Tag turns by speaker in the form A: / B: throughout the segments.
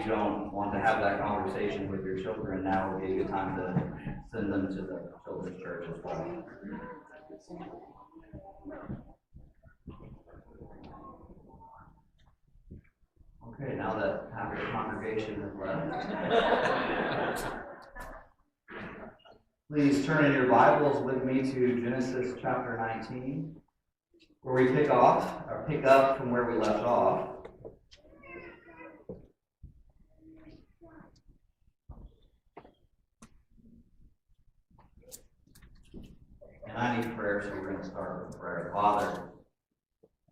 A: don't want to have that conversation with your children, now would be a good time to send them to the children's church as well. Okay, now that half the congregation has left, please turn in your Bibles with me to Genesis chapter 19, where we pick up from where we left off. And I need prayer, so we're going to start with prayer. Father,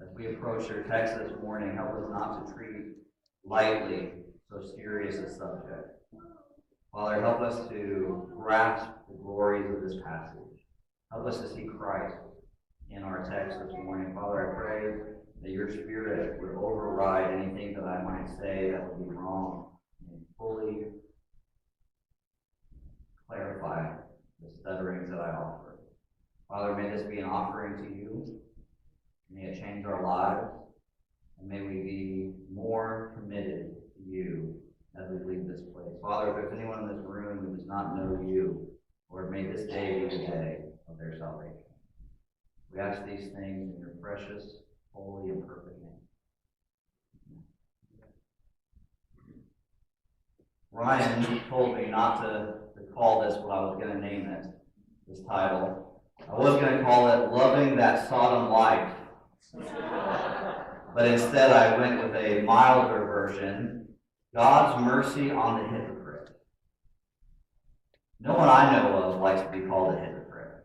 A: as we approach your text this morning, help us not to treat lightly so serious a subject. Father, help us to grasp the glories of this passage. Help us to see Christ in our text this morning. Father, I pray that your Spirit would override anything that I might say that would be wrong and fully clarify the stutterings that I offer. Father, may this be an offering to you. May it change our lives, and may we be more committed to you as we leave this place. Father, if there's anyone in this room who does not know you, Lord, may this day be the day of their salvation. We ask these things in your precious, holy, and perfect name. Ryan told me not to call this what I was going to name it, this title. I was going to call it Loving That Sodom Life. But instead I went with a milder version, God's Mercy on the Hypocrite. No one I know of likes to be called a hypocrite.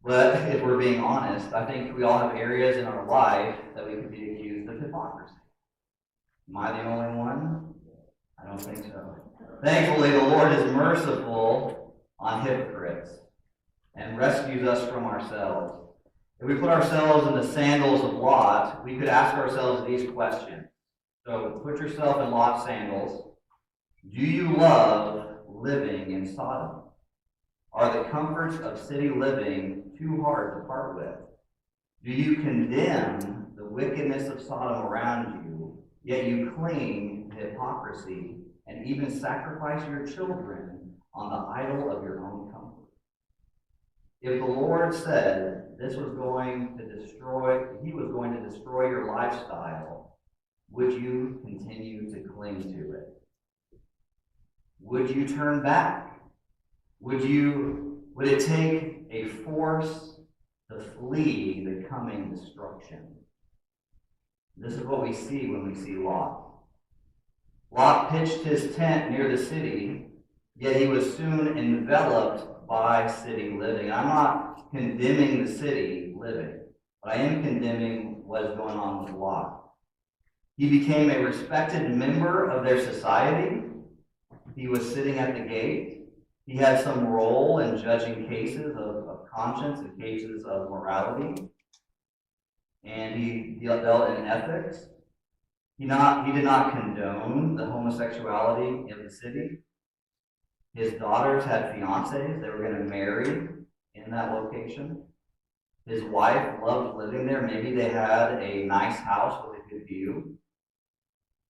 A: But if we're being honest, I think we all have areas in our life that we could be accused of hypocrisy. Am I the only one? I don't think so. Thankfully, the Lord is merciful on hypocrites and rescues us from ourselves. If we put ourselves in the sandals of Lot, we could ask ourselves these questions. So put yourself in Lot's sandals. Do you love living in Sodom? Are the comforts of city living too hard to part with? Do you condemn the wickedness of Sodom around you, yet you cling to hypocrisy and even sacrifice your children on the idol of your own comfort? If the Lord said he was going to destroy your lifestyle, would you continue to cling to it? Would you turn back? Would it take a force to flee the coming destruction? This is what we see when we see Lot. Lot pitched his tent near the city, yet he was soon enveloped by city living. I'm not condemning the city living, but I am condemning what is going on with Lot. He became a respected member of their society. He was sitting at the gate. He had some role in judging cases of conscience and cases of morality. And he dealt in ethics. He did not condone the homosexuality in the city. His daughters had fiancés. They were going to marry in that location. His wife loved living there. Maybe they had a nice house with a good view.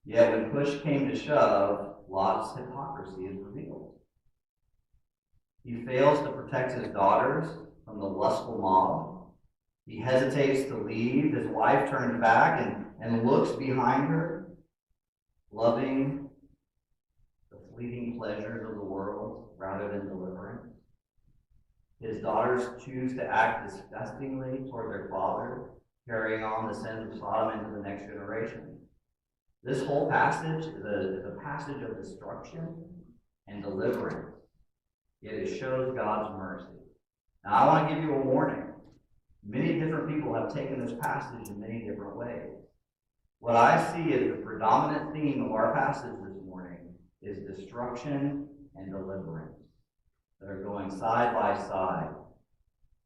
A: Yet when push came to shove, Lot's hypocrisy is revealed. He fails to protect his daughters from the lustful mob. He hesitates to leave. His wife turns back and looks behind her, loving the fleeting pleasures of the world rather than deliverance. His daughters choose to act disgustingly toward their father, carrying on the sins of Sodom into the next generation. This whole passage is a passage of destruction and deliverance, yet it shows God's mercy. Now, I want to give you a warning. Many different people have taken this passage in many different ways. What I see as the predominant theme of our passage this morning is destruction and deliverance that are going side by side.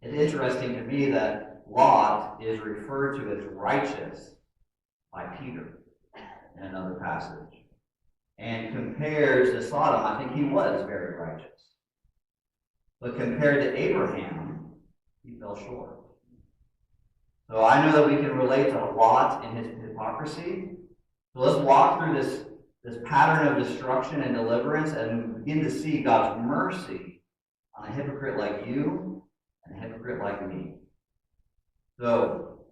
A: It's interesting to me that Lot is referred to as righteous by Peter in another passage. And compared to Sodom, I think he was very righteous. But compared to Abraham, he fell short. So I know that we can relate to Lot in his hypocrisy. So let's walk through this this pattern of destruction and deliverance, and we begin to see God's mercy on a hypocrite like you and a hypocrite like me. So,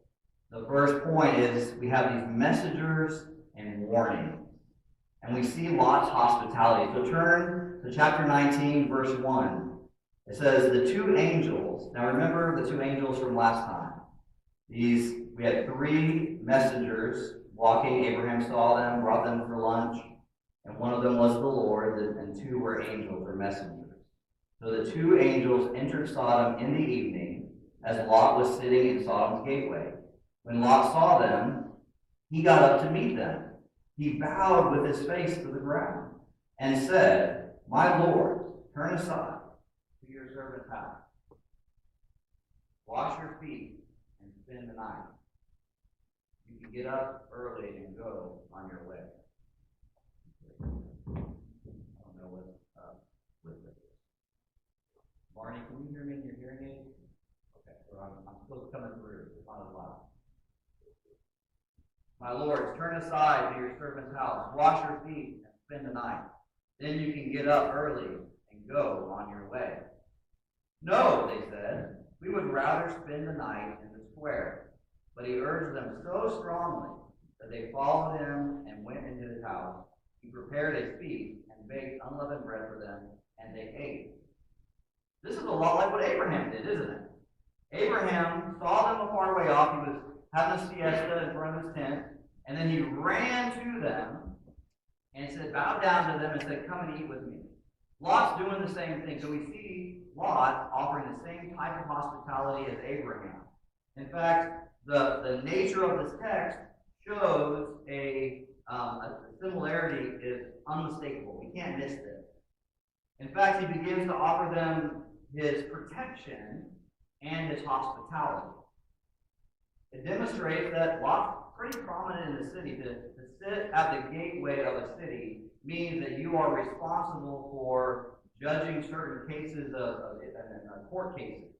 A: the first point is we have these messengers and warnings. And we see Lot's hospitality. So turn to chapter 19, verse 1. It says, the two angels. Now remember the two angels from last time. We had three messengers walking. Abraham saw them, brought them for lunch. And one of them was the Lord, and two were angels or messengers. So the two angels entered Sodom in the evening as Lot was sitting in Sodom's gateway. When Lot saw them, he got up to meet them. He bowed with his face to the ground and said, my Lord, turn aside to your servant's house. Wash your feet and spend the night. You can get up early and go on your way. I don't know what's up with this. Barney, can you hear me in your hearing aid? Okay, so I'm still coming through. It's not as loud. My lords, turn aside to your servant's house, wash your feet, and spend the night. Then you can get up early and go on your way. No, they said, we would rather spend the night in the square. But he urged them so strongly that they followed him and went into his house. He prepared a feast and baked unleavened bread for them, and they ate. This is a lot like what Abraham did, isn't it? Abraham saw them a far way off. He was having a siesta in front of his tent, and then he ran to them and said, bowed down to them and said, come and eat with me. Lot's doing the same thing. So we see Lot offering the same type of hospitality as Abraham. In fact, the nature of this text shows a similarity is unmistakable. We can't miss this. In fact, he begins to offer them his protection and his hospitality. It demonstrates that Lot's pretty prominent in the city. To sit at the gateway of a city means that you are responsible for judging certain cases of court cases.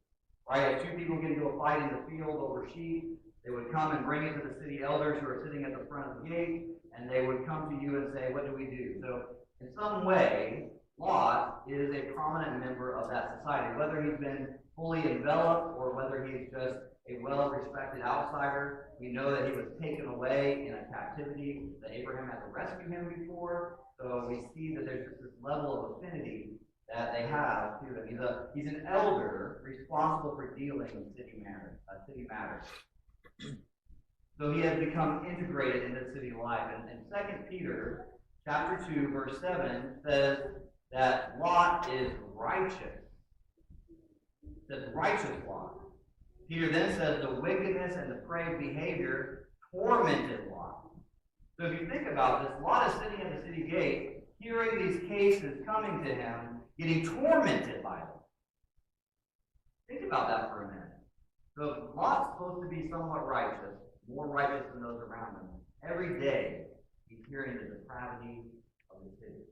A: Right? If two people get into a fight in the field over sheep, they would come and bring it to the city elders who are sitting at the front of the gate, and they would come to you and say, what do we do? So in some way, Lot is a prominent member of that society, whether he's been fully enveloped or whether he's just a well-respected outsider. We know that he was taken away in a captivity, that Abraham had to rescue him before. So we see that there's this level of affinity that they have to him. He's an elder responsible for dealing with city matters. So he has become integrated into city life. And 2 Peter chapter 2, verse 7 says that Lot is righteous. It says righteous Lot. Peter then says the wickedness and depraved behavior tormented Lot. So if you think about this, Lot is sitting at the city gate, hearing these cases coming to him, getting tormented by them. Think about that for a minute. So Lot's supposed to be somewhat righteous, more righteous than those around him. Every day, he's hearing the depravity of the city.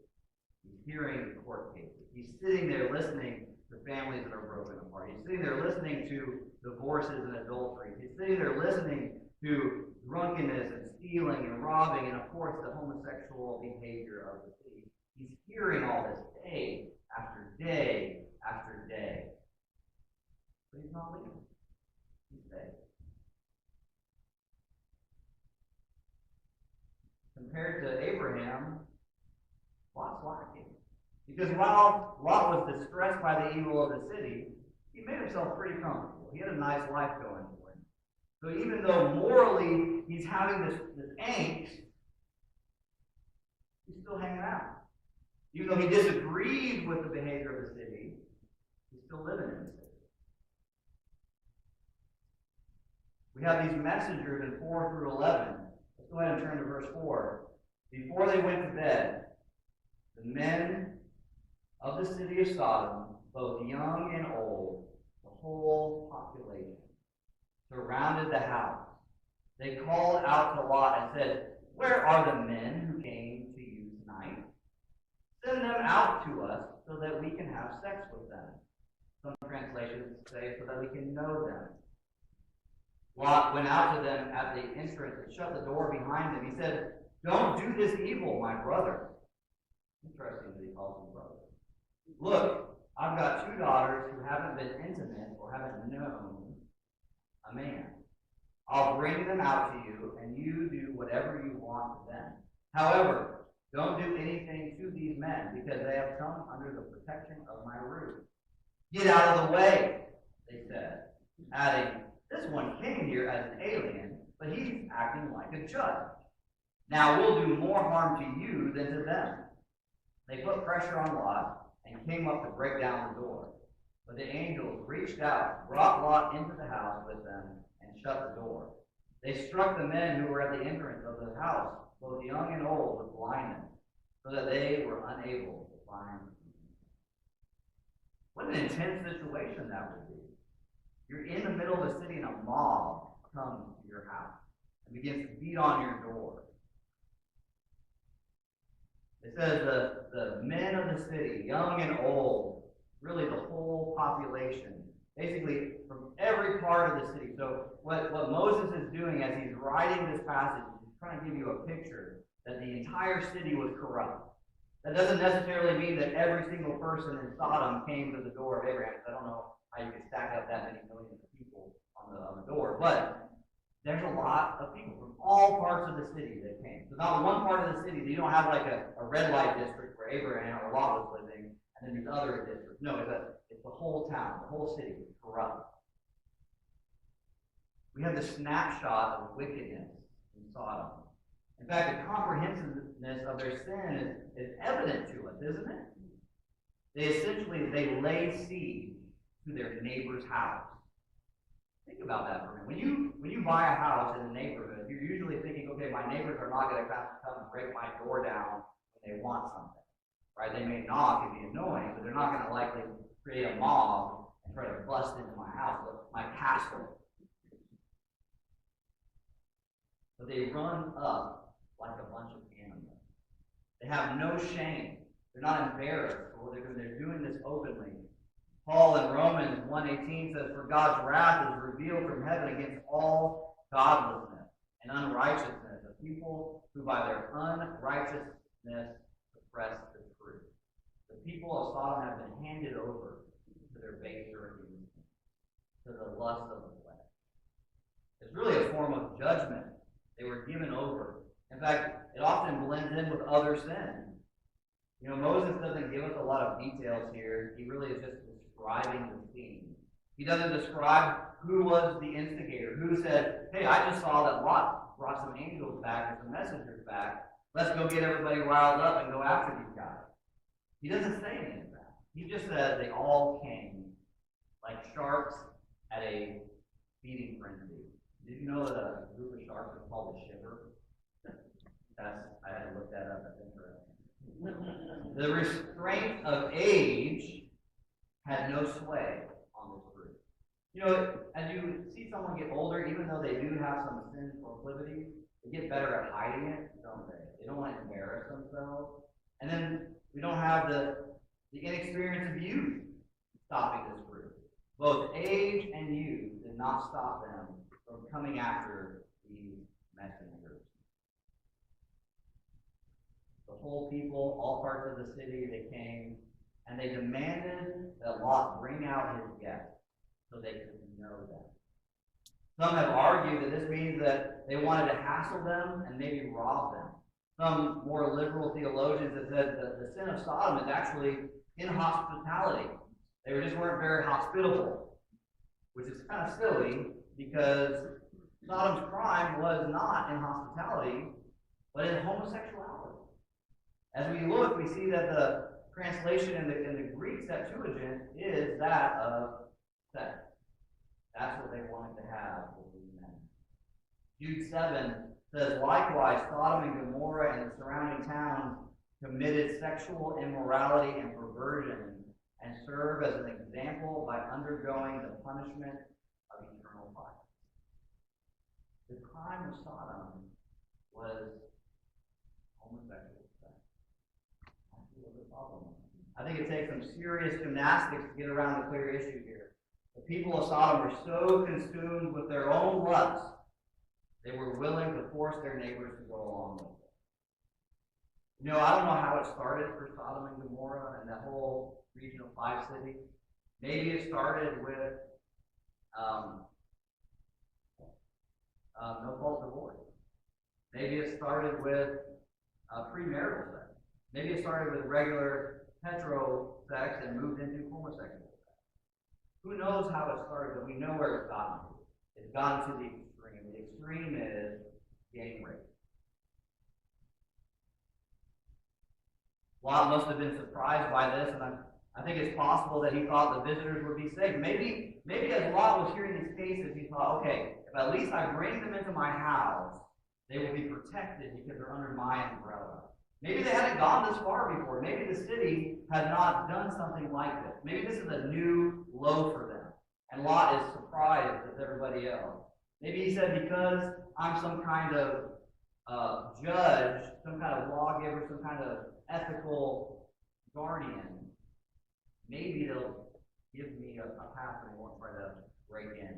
A: He's hearing the court cases. He's sitting there listening to families that are broken apart. He's sitting there listening to divorces and adultery. He's sitting there listening to drunkenness and stealing and robbing and, of course, the homosexual behavior of the city. He's hearing all this day after day after day. But he's not leaving. He's staying. Compared to Abraham, Lot's lacking. Because while Lot was distressed by the evil of the city, he made himself pretty comfortable. He had a nice life going for him. So even though morally he's having this angst, he's still hanging out. Even though he disagrees with the behavior of the city, he's still living in the city. We have these messengers in 4 through 11. Let's go ahead and turn to verse 4. Before they went to bed, the men of the city of Sodom, both young and old, the whole population, surrounded the house. They called out to Lot and said, where are the men who came to you tonight? Send them out to us so that we can have sex with them. Some translations say so that we can know them. Lot went out to them at the entrance and shut the door behind them. He said, Don't do this evil, my brother. Interesting that he calls them brother. Look, I've got two daughters who haven't been intimate or haven't known a man. I'll bring them out to you, and you do whatever you want to them. However, don't do anything to these men, because they have come under the protection of my roof. Get out of the way, they said, adding, this one came here as an alien, but he's acting like a judge. Now we'll do more harm to you than to them. They put pressure on Lot and came up to break down the door. But the angels reached out, brought Lot into the house with them, and shut the door. They struck the men who were at the entrance of the house, both young and old, with blindness, so that they were unable to find them. What an intense situation that would be. You're in the middle of the city and a mob comes to your house and begins to beat on your door. It says the men of the city, young and old, really the whole population, basically from every part of the city. So what Moses is doing as he's writing this passage, he's trying to give you a picture that the entire city was corrupt. That doesn't necessarily mean that every single person in Sodom came to the door of Abraham. I don't know how you can stack up that many millions of people on the door, but there's a lot of people from all parts of the city that came. So not one part of the city, you don't have like a red light district where Abraham or Lot was living, and then there's other districts. No, it's the whole town, the whole city is corrupt. We have the snapshot of wickedness in Sodom. In fact, the comprehensiveness of their sin is evident to us, isn't it? They lay siege to their neighbor's house. Think about that for a minute. When you buy a house in a neighborhood, you're usually thinking, okay, my neighbors are not going to come and break my door down when they want something. Right? They may knock and be annoying, but they're not going to likely create a mob and try to bust into my house, my castle. But they run up like a bunch of animals. They have no shame. They're not embarrassed for what they're doing. They're doing this openly. Paul in Romans 1:18 says, for God's wrath is revealed from heaven against all godlessness and unrighteousness of people who by their unrighteousness suppress the truth. The people of Sodom have been handed over to their baser abuse, to the lust of the flesh. It's really a form of judgment. They were given over. In fact, it often blends in with other sins. You know, Moses doesn't give us a lot of details here. He really is just describing the scene. He doesn't describe who was the instigator, who said, hey, I just saw that Lot brought some angels back and some messengers back. Let's go get everybody riled up and go after these guys. He doesn't say any of that. He just says they all came like sharks at a feeding frenzy. Did you know that a group of sharks is called a shiver? I had to look that up. That's interesting. The restraint of age had no sway on this group. You know, as you see someone get older, even though they do have some sin proclivities, they get better at hiding it, don't they? They don't want to embarrass themselves. And then we don't have the inexperience of youth stopping this group. Both age and youth did not stop them from coming after these messengers. The whole people, all parts of the city, they came, and they demanded that Lot bring out his guests so they could know them. Some have argued that this means that they wanted to hassle them and maybe rob them. Some more liberal theologians have said that the sin of Sodom is actually inhospitality. They weren't very hospitable, which is kind of silly because Sodom's crime was not in hospitality, but in homosexuality. As we look, we see that the translation in the Greek Septuagint is that of sex. That's what they wanted to have with these men. Jude 7 says, likewise, Sodom and Gomorrah and the surrounding towns committed sexual immorality and perversion and serve as an example by undergoing the punishment of eternal fire. The crime of Sodom was homosexual sex. That's the problem. I think it takes some serious gymnastics to get around the clear issue here. The people of Sodom were so consumed with their own lust, they were willing to force their neighbors to go along with it. I don't know how it started for Sodom and Gomorrah and that whole region of 5 cities. Maybe it started with no fault divorce. Maybe it started with premarital sex. Maybe it started with regular heterosex and moved into homosexual sex. Who knows how it started, but we know where it's gotten to. It's gotten to the extreme. The extreme is gang rape. Lot must have been surprised by this, and I think it's possible that he thought the visitors would be safe. Maybe as Lot was hearing these cases, he thought, okay, if at least I bring them into my house, they will be protected because they're under my umbrella. Maybe they hadn't gone this far before. Maybe the city had not done something like this. Maybe this is a new low for them. And Lot is surprised as everybody else. Maybe he said, because I'm some kind of judge, some kind of lawgiver, some kind of ethical guardian, maybe they'll give me a pass and they won't try to break in.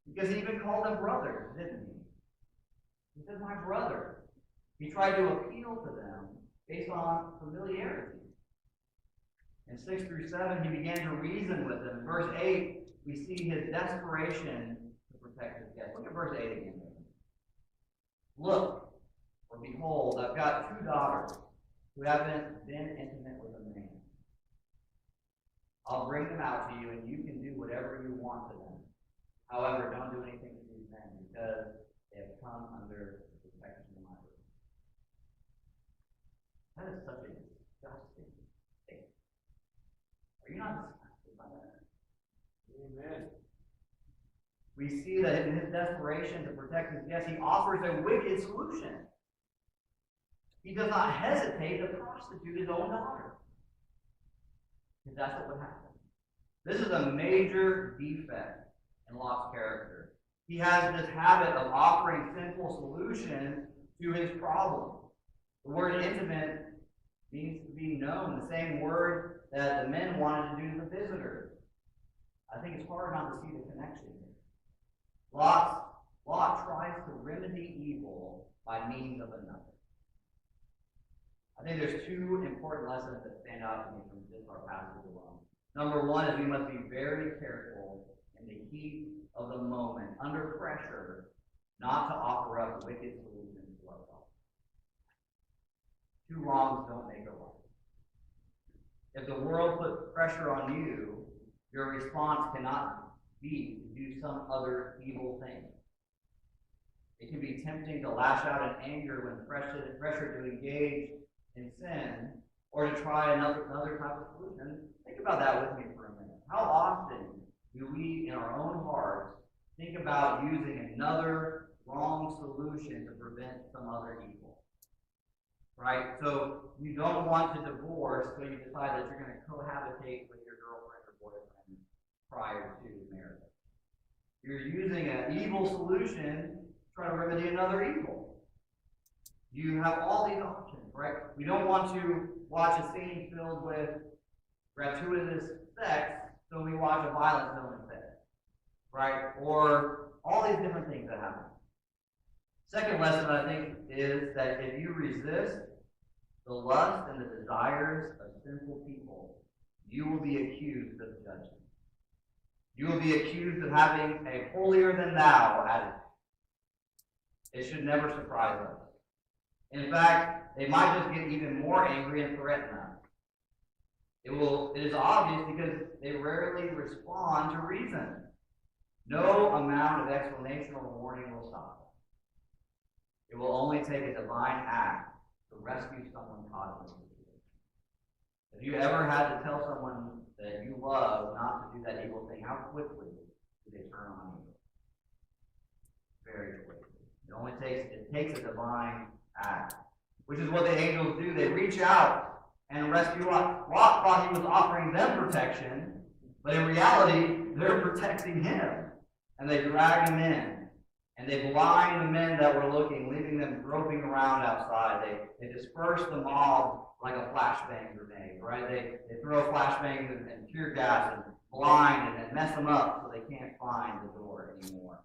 A: Because he even called them brothers, didn't he? He said, my brother. He tried to appeal to them based on familiarity. In 6 through 7, he began to reason with them. In verse 8, we see his desperation to protect his guests. Look at verse 8 again. Look, or behold, I've got 2 daughters who haven't been intimate with a man. I'll bring them out to you, and you can do whatever you want to them. However, don't do anything to these men, because they have come under the protection of my word. That is such a disgusting thing. Are you not disgusted by that? Amen. We see that in his desperation to protect his guests, he offers a wicked solution. He does not hesitate to prostitute his own daughter. Because that's what would happen. This is a major defect in Lot's character. He has this habit of offering sinful solutions to his problem. The word intimate means to be known, the same word that the men wanted to do to the visitors. I think it's hard not to see the connection here. Lot tries to remedy evil by means of another. I think there's 2 important lessons that stand out to me from this our passage alone. Number 1 is we must be very careful in the heat of the moment, under pressure, not to offer up wicked solutions to our problem. 2 wrongs don't make a right. If the world puts pressure on you, your response cannot be to do some other evil thing. It can be tempting to lash out in anger when pressured to engage in sin, or to try another type of solution. Think about that with me for a minute. How often do we, in our own hearts, think about using another wrong solution to prevent some other evil? Right? So you don't want to divorce, so you decide that you're going to cohabitate with your girlfriend or boyfriend prior to marriage. You're using an evil solution to try to remedy another evil. You have all these options, right? We don't want to watch a scene filled with gratuitous sex, so we watch a violent film instead, right? Or all these different things that happen. Second lesson, I think, is that if you resist the lust and the desires of sinful people, you will be accused of judging. You will be accused of having a holier-than-thou attitude. It should never surprise us. In fact, they might just get even more angry and threaten us. It is obvious because they rarely respond to reason. No amount of explanation or warning will stop them. It will only take a divine act to rescue someone caught in this situation. If you ever had to tell someone that you love not to do that evil thing, how quickly do they turn on you? Very quickly. It takes a divine act, which is what the angels do. They reach out and rescue Lot. Lot thought he was offering them protection, but in reality, they're protecting him. And they drag him in, and they blind the men that were looking, leaving them groping around outside. They disperse the mob like a flashbang grenade, right? They throw flashbangs and tear gas and blind and mess them up so they can't find the door anymore.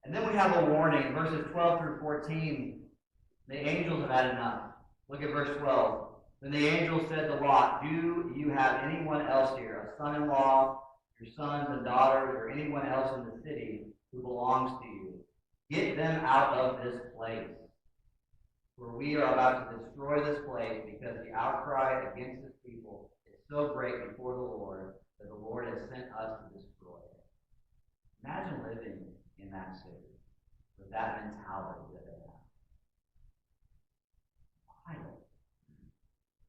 A: And then we have a warning, verses 12 through 14. The angels have had enough. Look at verse 12. Then the angel said to Lot, do you have anyone else here, a son-in-law, your sons and daughters, or anyone else in the city who belongs to you? Get them out of this place. For we are about to destroy this place because the outcry against this people is so great before the Lord that the Lord has sent us to destroy it. Imagine living in that city with that mentality that they have. Wild.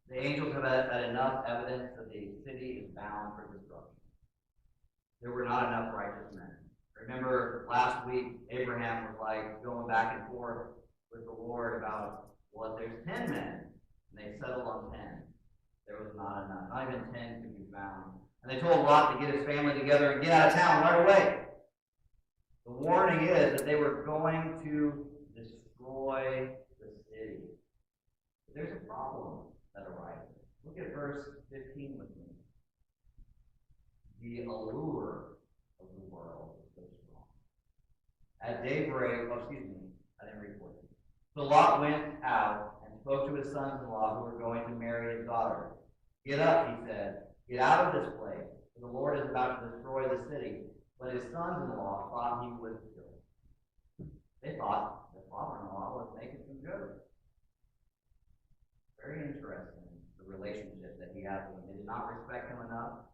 A: The angels have had enough evidence that the city is bound for destruction. There were not enough righteous men. Remember last week, Abraham was like going back and forth with the Lord about, well, if there's 10 men, and they settled on 10. There was not enough. Not even 10 could be found. And they told Lot to get his family together and get out of town right away. The warning is that they were going to destroy the city. But there's a problem that arises. Look at verse 15 with me. The allure of the world is so strong. At daybreak, I didn't read 14. So Lot went out and spoke to his sons-in-law who were going to marry his daughter. Get up, he said. Get out of this place, for the Lord is about to destroy the city. But his sons-in-law thought he would kill. They thought the father-in-law was making some jokes. Very interesting, the relationship that he had with him. They did not respect him enough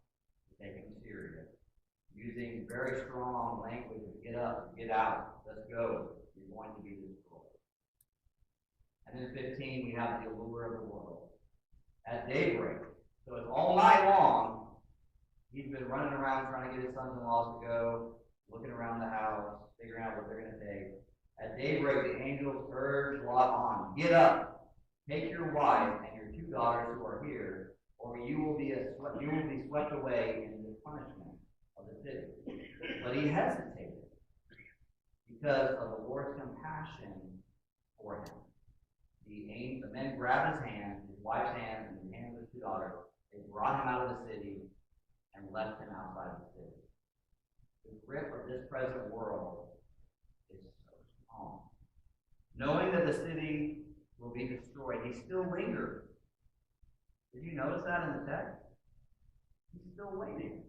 A: to take him serious. Using very strong language of get up, get out, let's go. You're going to be destroyed. And then 15, we have the allure of the world. At daybreak, so it's all night long, he's been running around trying to get his sons-in-laws to go, looking around the house, figuring out what they're going to take. At daybreak, the angels urged Lot on, get up, take your wife and your 2 daughters who are here, or you will be swept away in the punishment of the city. But he hesitated because of the Lord's compassion for him. The men grabbed his hand, his wife's hand, and the hand of his 2 daughters. They brought him out of the city and left him outside the city. The grip of this present world is so strong. Knowing that the city will be destroyed, he still lingered. Did you notice that in the text? He's still waiting.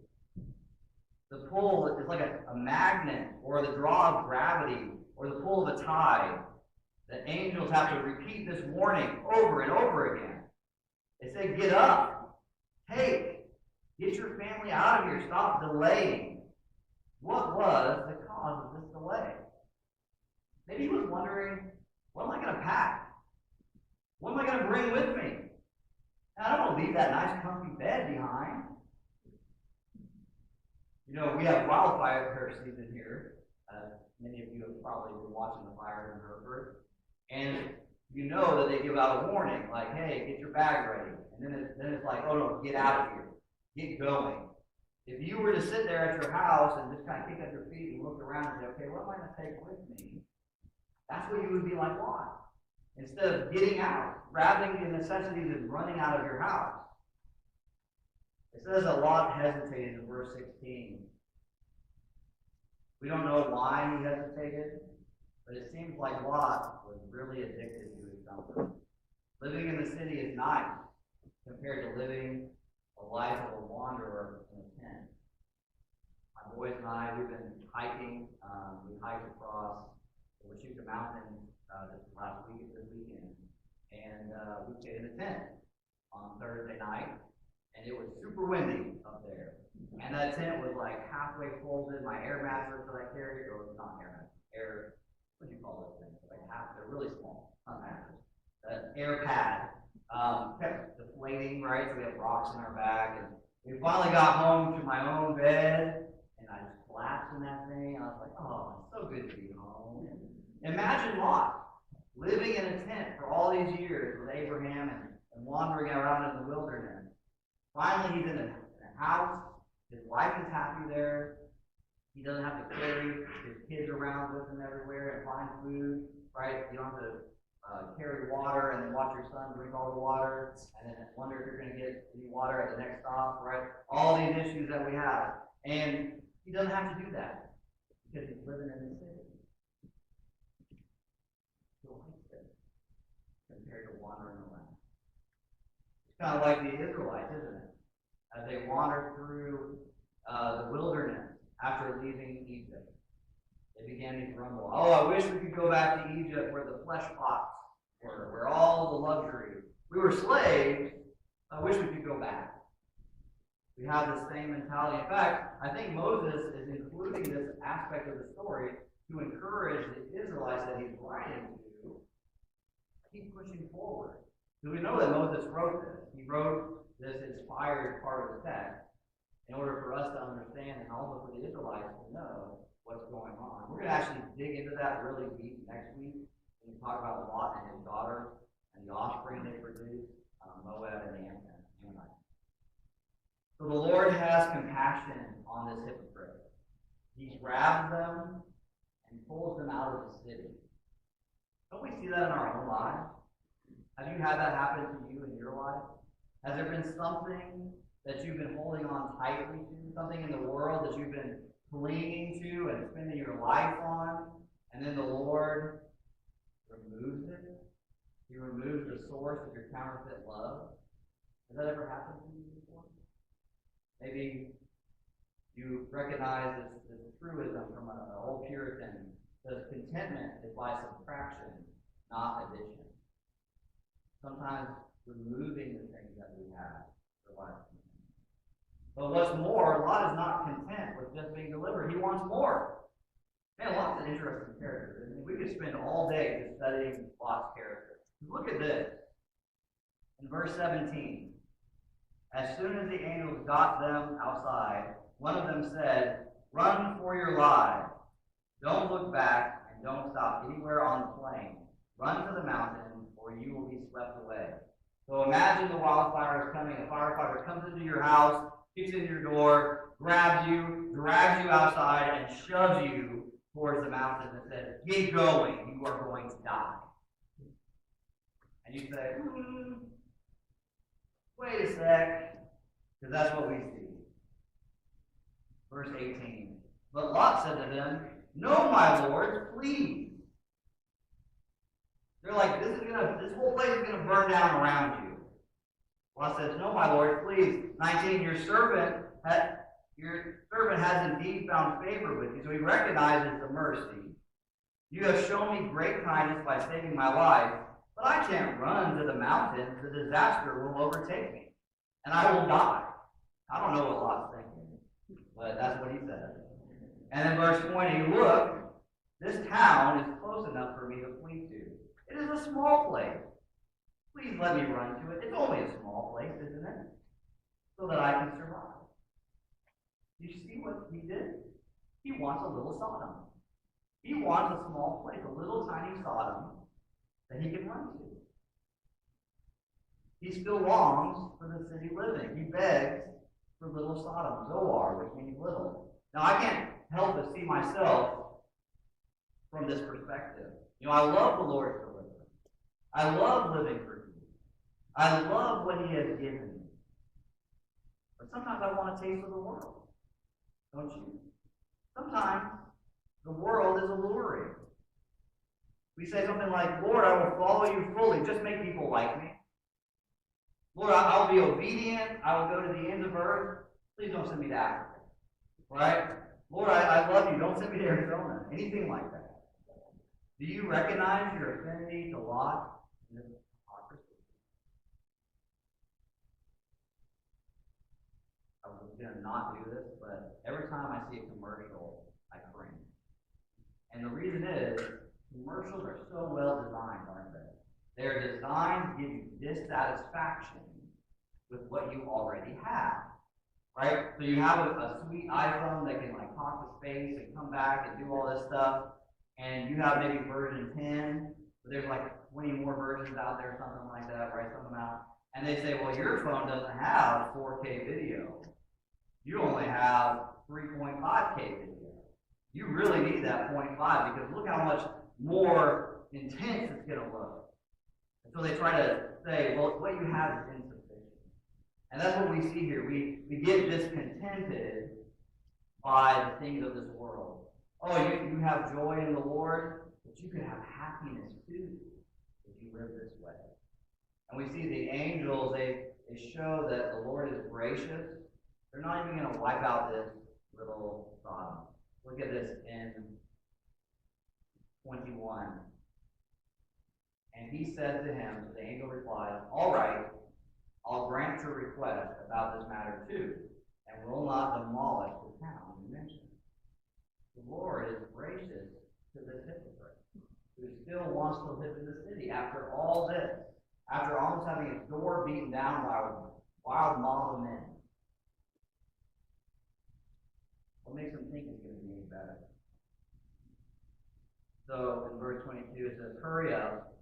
A: The pull is like a magnet, or the draw of gravity, or the pull of a tide. The angels have to repeat this warning over and over again. They say, get up, get your family out of here, stop delaying. What was the cause of this delay? Maybe he was wondering, what am I going to pack? What am I going to bring with me? I don't want to leave that nice comfy bed behind. You know, we have wildfire season here. Many of you have probably been watching the fires in Hereford. And you know that they give out a warning, like, hey, get your bag ready. And then it's like, oh no, get out of here. Get going. If you were to sit there at your house and just kind of kick up your feet and look around and say, okay, what am I going to take with me? That's what you would be like, Lot. Instead of getting out, grabbing the necessities and running out of your house. It says that Lot hesitated in verse 16. We don't know why he hesitated, but it seems like Lot was really addicted to his comfort. Living in the city is nice compared to living a life of a wanderer in a tent. My boys and I, we've been hiking. We hiked across the Washuka Mountains this weekend, and we stayed in a tent on Thursday night, and it was super windy up there. And that tent was like halfway folded. My air mattress that I carried, or not air, what do you call those things? Like they're really small, not mattress. Air pad kept deflating, right? So we had rocks in our back, and we finally got home to my own bed, and I just collapsed in that thing. I was like, oh, it's so good to be home. Imagine Lot living in a tent for all these years with Abraham and wandering around in the wilderness. Finally, he's in a house. His wife is happy there. He doesn't have to carry his kids around with him everywhere and find food, right? You don't have to carry water and then watch your son drink all the water and then wonder if you're going to get any water at the next stop, right? All these issues that we have. And he doesn't have to do that because he's living in the city. He likes it compared to wandering around. kind of like the Israelites, isn't it? As they wandered through the wilderness after leaving Egypt, they began to grumble. Oh, I wish we could go back to Egypt where the flesh pots were, where all the luxury. We were slaves. I wish we could go back. We have the same mentality. In fact, I think Moses is including this aspect of the story to encourage the Israelites that he's writing to keep pushing forward. So we know that Moses wrote this. He wrote this inspired part of the text in order for us to understand and also for the Israelites to know what's going on. We're going to actually dig into that really deep next week when we talk about Lot and his daughter and the offspring they produced, Moab and the Ammonites. So the Lord has compassion on this hypocrite. He grabs them and pulls them out of the city. Don't we see that in our own lives? Have you had that happen to you in your life? Has there been something that you've been holding on tightly to, something in the world that you've been clinging to and spending your life on, and then the Lord removes it? He removes the source of your counterfeit love. Has that ever happened to you before? Maybe you recognize this truism from an old Puritan that contentment is by subtraction, not addition. Sometimes removing the things that we have provides contentment. But what's more, Lot is not content with just being delivered. He wants more. Man, Lot's an interesting character. I mean, we could spend all day just studying Lot's character. Look at this. In verse 17. As soon as the angels got them outside, one of them said, "Run for your lives. Don't look back and don't stop anywhere on the plain. Run to the mountain or you will be swept away." So imagine the wildfire is coming. A firefighter comes into your house, kicks in your door, grabs you, drags you outside, and shoves you towards the mountain and says, "Get going. You are going to die." And you say, wait a sec, because that's what we see. Verse 18. But Lot said to them, "No, my lord, please." They're like, this whole place is going to burn down around you. Lot says, "No, my lord, please." 19, your servant has indeed found favor with you. So he recognizes the mercy. "You have shown me great kindness by saving my life, but I can't run to the mountain. The disaster will overtake me, and I will die." I don't know what Lot's thinking, but that's what he says. And in verse 20, "Look, this town is close enough for me to flee to. It is a small place. Please let me run to it. It's only a small place, isn't it? So that I can survive." You see what he did? He wants a little Sodom. He wants a small place, a little tiny Sodom that he can run to. He still longs for the city living. He begs for little Sodom, Zoar, which means little. Now, I can't help but see myself from this perspective. You know, I love the Lord's deliverance. I love living for Him. I love what He has given me. But sometimes I want a taste of the world. Don't you? Sometimes the world is alluring. We say something like, "Lord, I will follow you fully. Just make people like me. Lord, I'll be obedient. I will go to the ends of earth. Please don't send me to Africa." Right? "Lord, I love you. Don't send me to Arizona." Anything like that. Do you recognize your affinity to Lot in this hypocrisy? I was going to not do this, but every time I see a commercial, I cringe. And the reason is, commercials are so well designed, aren't they? They're designed to give you dissatisfaction with what you already have. Right? So you have a sweet iPhone that can like talk to space and come back and do all this stuff, and you have maybe version 10, but there's like 20 more versions out there, something like that, right? Some amount. And they say, "Well, your phone doesn't have 4K video. You only have 3.5K video. You really need that 0.5 because look how much more intense it's going to look." And so they try to say, "Well, what you have is insufficient." And that's what we see here. We get discontented by the things of this world. Oh, you have joy in the Lord, but you can have happiness too if you live this way. And we see the angels, they they show that the Lord is gracious. They're not even going to wipe out this little Sodom. Look at this in 21. And he said to him, the angel replied, "All right, I'll grant your request about this matter too, and will not demolish the town you mentioned." The Lord is gracious to this hypocrite who still wants to live in the city after all this, after almost having his door beaten down by a wild mob of men. What makes him think it's going to be any better? So in verse 22 it says, "Hurry up,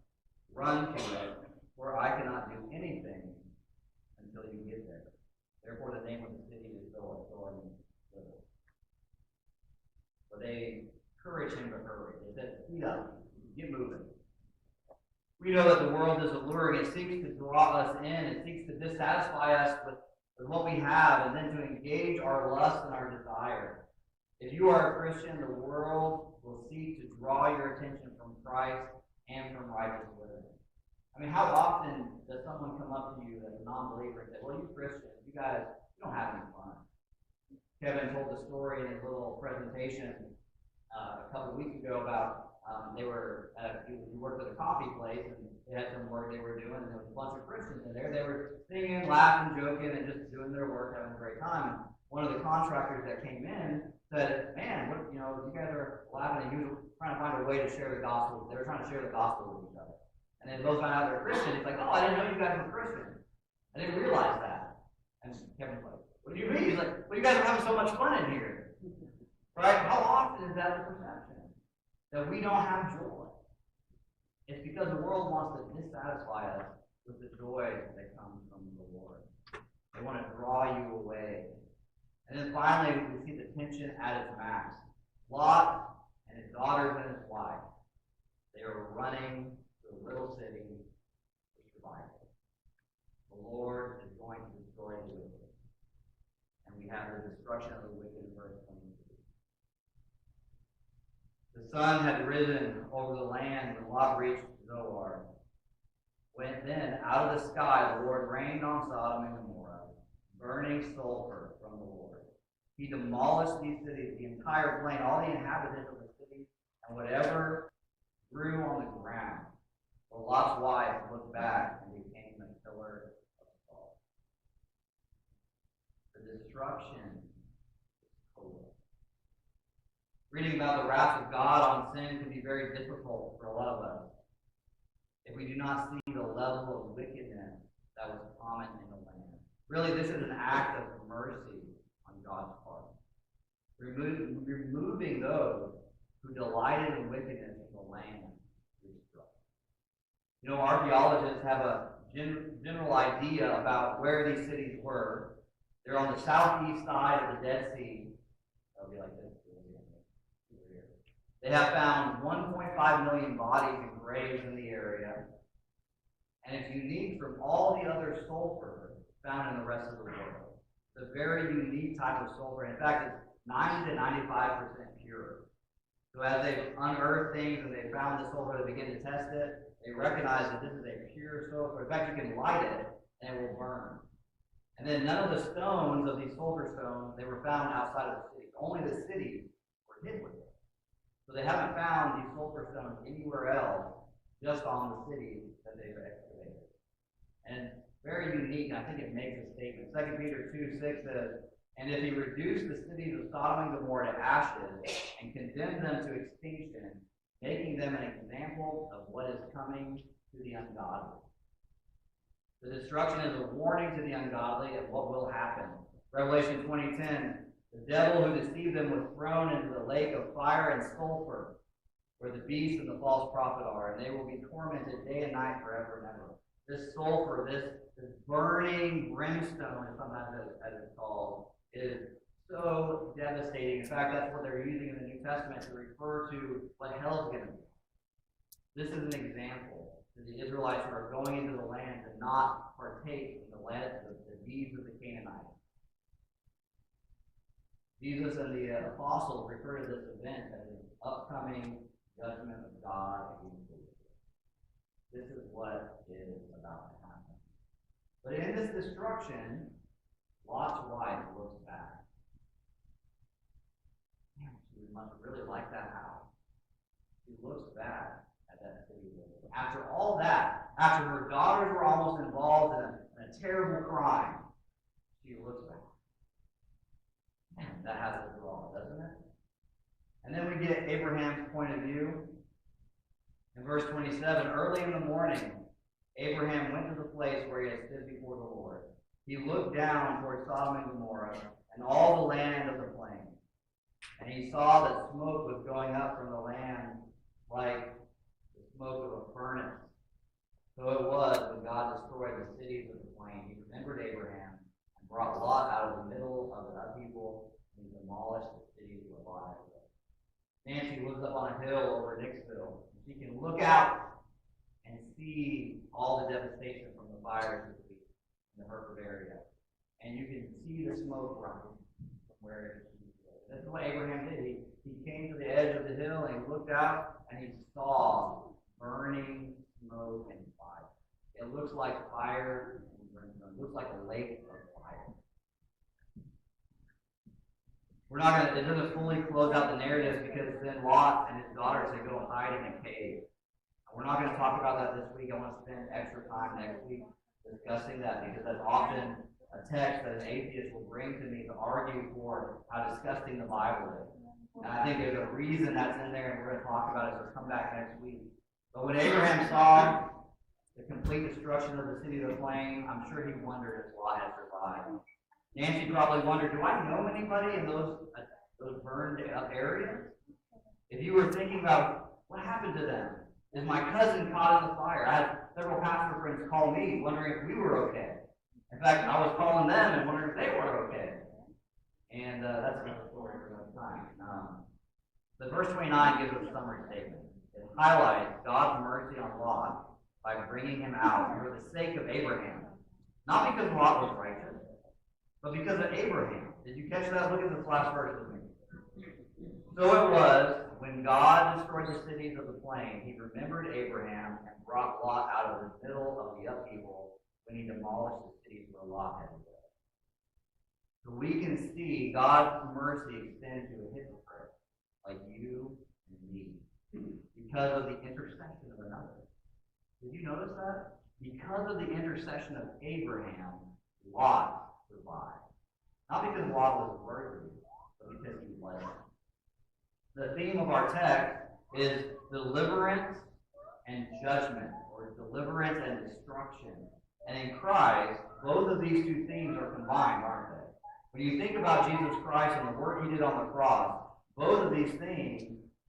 A: run to it, for I cannot do anything until you get there." Therefore the name of the city is Sodom. But they encourage him to hurry. They said, "Speed up, get moving." We know that the world is alluring. It seeks to draw us in. It seeks to dissatisfy us with what we have and then to engage our lust and our desire. If you are a Christian, the world will seek to draw your attention from Christ and from righteous living. I mean, how often does someone come up to you as a non-believer and say, "Well, you Christians, you guys, you don't have any fun." Kevin told the story in his little presentation a couple of weeks ago about they were he worked at a coffee place and they had some work they were doing, and there was a bunch of Christians in there. They were singing, laughing, joking, and just doing their work, having a great time. And one of the contractors that came in said, "Man, what, you guys are laughing, and he was trying to find a way to share the gospel. They were trying to share the gospel with each other." And then both found out they're Christian. He's like, "Oh, I didn't know you guys were Christian. I didn't realize that." And Kevin's like, "What do you mean?" He's like, "Well, you guys are having so much fun in here." Right? How often is that the perception? That we don't have joy. It's because the world wants to dissatisfy us with the joy that comes from the Lord. They want to draw you away. And then finally, we see the tension at its max. Lot and his daughters and his wife, they are running to a little city for survival. The Lord is going to destroy the wicked. And we have the destruction of the wicked in verse 22. The sun had risen over the land when Lot reached Zoar. When then, out of the sky, the Lord rained on Sodom and Gomorrah, burning sulfur from the Lord. He demolished these cities, the entire plain, all the inhabitants of the city, and whatever grew on the ground. But Lot's wife looked back and became a pillar of salt. The destruction is total. Reading about the wrath of God on sin can be very difficult for a lot of us if we do not see the level of wickedness that was common in the land. Really, this is an act of mercy on God's part. Removing those who delighted in wickedness from the land to destruction. Archaeologists have a general idea about where these cities were. They're on the southeast side of the Dead Sea. That'll be like this. They have found 1.5 million bodies and graves in the area, and it's unique from all the other sulfur found in the rest of the world. It's a very unique type of sulfur. In fact, it's 90 to 95% pure. So as they've unearthed things and they found the sulfur, they begin to test it, they recognize that this is a pure sulfur. In fact, you can light it and it will burn. And then none of the stones of these sulfur stones, they were found outside of the city. Only the cities were hit with it. So they haven't found these sulfur stones anywhere else, just on the cities that they've excavated. And very unique, and I think it makes a statement. 2 Peter 2:6 says, "And if he reduced the cities of Sodom and Gomorrah to ashes and condemned them to extinction, making them an example of what is coming to the ungodly." The destruction is a warning to the ungodly of what will happen. Revelation 20:10, "The devil who deceived them was thrown into the lake of fire and sulfur, where the beast and the false prophet are, and they will be tormented day and night forever and ever." This sulfur, this burning brimstone, as sometimes as it's called, is so devastating. In fact, that's what they're using in the New Testament to refer to what hell is going to be. This is an example to the Israelites who are going into the land to not partake in the deeds of the Canaanites. Jesus and the apostles refer to this event as an upcoming judgment of God against the wicked. This is what is about to happen. But in this destruction, Lot's wife looks back. Man, she must really like that house. She looks back at that city. After all that, after her daughters were almost involved in a terrible crime, she looks back. Man, that has a draw, doesn't it? And then we get Abraham's point of view. In verse 27, early in the morning, Abraham went to the place where he had stood before the Lord. He looked down toward Sodom and Gomorrah and all the land of the plain. And he saw that smoke was going up from the land like the smoke of a furnace. So it was when God destroyed the cities of the plain. He remembered Abraham and brought Lot out of the middle of the upheaval and demolished the cities where Lot had lived. Nancy lives up on a hill over Nixville. She can look out and see all the devastation from the fires this week in the Hereford area. And you can see the smoke rising from where she was. That's what Abraham did. He came to the edge of the hill and he looked out and he saw burning smoke and fire. It looks like fire. It looks like a lake of fire. We're not going to, it doesn't fully close out the narrative because then Lot and his daughters, they go hide in a cave. We're not going to talk about that this week. I want to spend extra time next week discussing that because that's often a text that an atheist will bring to me to argue for how disgusting the Bible is. And I think there's a reason that's in there, and we're going to talk about it, so come back next week. But when Abraham saw the complete destruction of the city of the plain, I'm sure he wondered if Lot had survived. Nancy probably wondered, do I know anybody in those burned up areas? If you were thinking about what happened to them, is my cousin caught in the fire? I had several pastor friends call me wondering if we were okay. In fact, I was calling them and wondering if they were okay. And that's another story for another time. But verse 29 gives us a summary statement. It highlights God's mercy on Lot by bringing him out for the sake of Abraham. Not because Lot was righteous, but because of Abraham. Did you catch that? Look at this last verse with me. So it was, when God destroyed the cities of the plain, he remembered Abraham and brought Lot out of the middle of the upheaval when he demolished the cities where Lot had lived. So we can see God's mercy extend to a hypocrite like you and me because of the intercession of another. Did you notice that? Because of the intercession of Abraham, Lot survived. Not because Lot was worthy, but because he was. The theme of our text is deliverance and judgment, or deliverance and destruction. And in Christ, both of these two themes are combined, aren't they? When you think about Jesus Christ and the work he did on the cross, both of these themes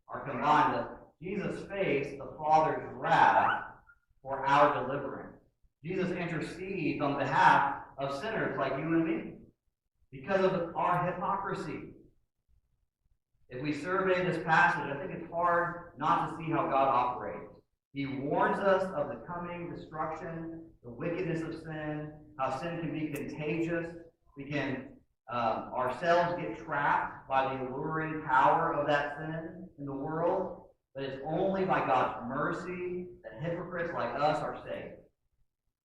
A: are combined. That Jesus faced the Father's wrath for our deliverance. Jesus intercedes on behalf of sinners like you and me because of our hypocrisy. If we survey this passage, I think it's hard not to see how God operates. He warns us of the coming destruction, the wickedness of sin, how sin can be contagious. We can ourselves get trapped by the alluring power of that sin in the world. But it's only by God's mercy that hypocrites like us are saved.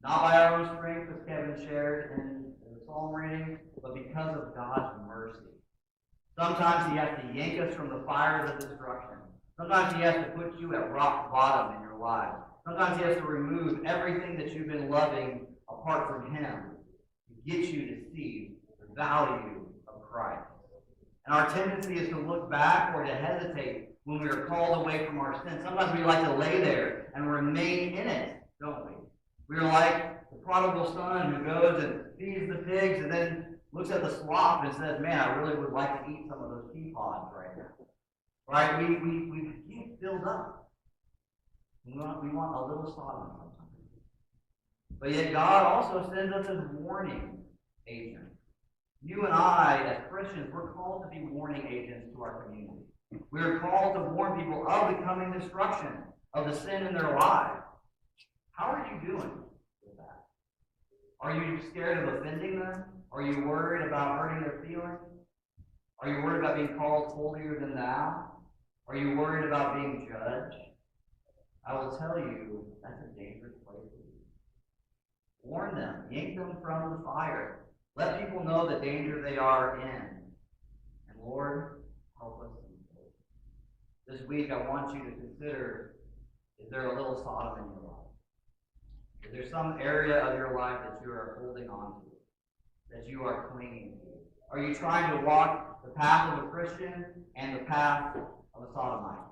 A: Not by our own strength, as Kevin shared in the psalm reading, but because of God's mercy. Sometimes he has to yank us from the fires of destruction. Sometimes he has to put you at rock bottom in your life. Sometimes he has to remove everything that you've been loving apart from him to get you to see the value of Christ. And our tendency is to look back or to hesitate when we are called away from our sin. Sometimes we like to lay there and remain in it, don't we? We are like the prodigal son who goes and feeds the pigs and then looks at the slop and says, man, I really would like to eat some of those pea pods right now. Right? We get filled up. We want a little Sodom sometimes. But yet God also sends us as warning agents. You and I, as Christians, we're called to be warning agents to our community. We are called to warn people of the coming destruction, of the sin in their lives. How are you doing with that? Are you scared of offending them? Are you worried about hurting their feelings? Are you worried about being called holier than thou? Are you worried about being judged? I will tell you, that's a dangerous place to be. warn them, yank them from the fire. Let people know the danger they are in. And Lord, help us. This week I want you to consider, is there a little Sodom in your life? Is there some area of your life that you are holding on to, that you are clinging to? Are you trying to walk the path of a Christian and the path of a Sodomite?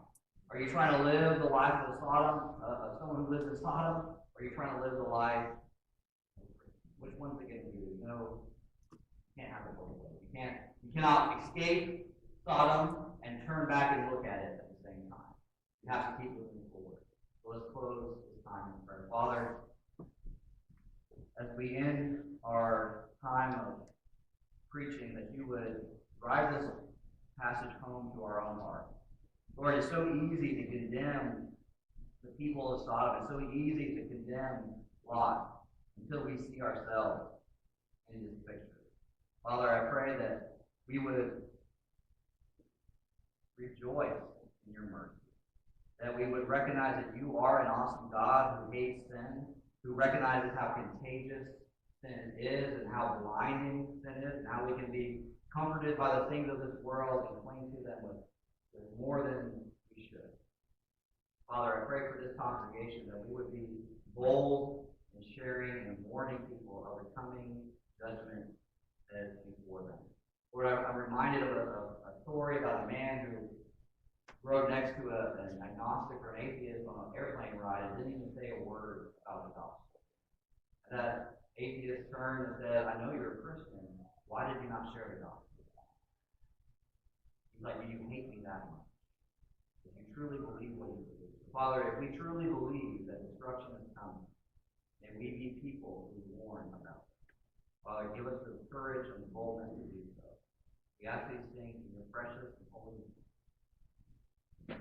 A: Are you trying to live the life of a Sodom, of someone who lives in Sodom? Or are you trying to live the life? Which one's it going to be? No, you can't have it both ways. You cannot escape Sodom and turn back and look at it at the same time. You have to keep moving forward. So let's close this time in prayer. Father, as we end our time of preaching, that you would drive this passage home to our own heart. Lord, it's so easy to condemn the people of Sodom. It's so easy to condemn Lot until we see ourselves in this picture. Father, I pray that we would rejoice in your mercy, that we would recognize that you are an awesome God who hates sin, who recognizes how contagious sin is and how blinding sin is, and how we can be comforted by the things of this world and cling to them with more than we should. Father, I pray for this congregation that we would be bold in sharing and warning people of the coming judgment that is before them. Lord, I'm reminded of a story about a man who rode next to an agnostic or an atheist on an airplane ride and didn't even say a word about the gospel. And that atheist turned and said, I know you're a Christian. Why did you not share the gospel? He's like, do you hate me that much? If you truly believe what you believe. Father, if we truly believe that destruction is coming, then we be people who warn about it. Father, give us the courage and the boldness to do so. We ask these things in your precious and holy name.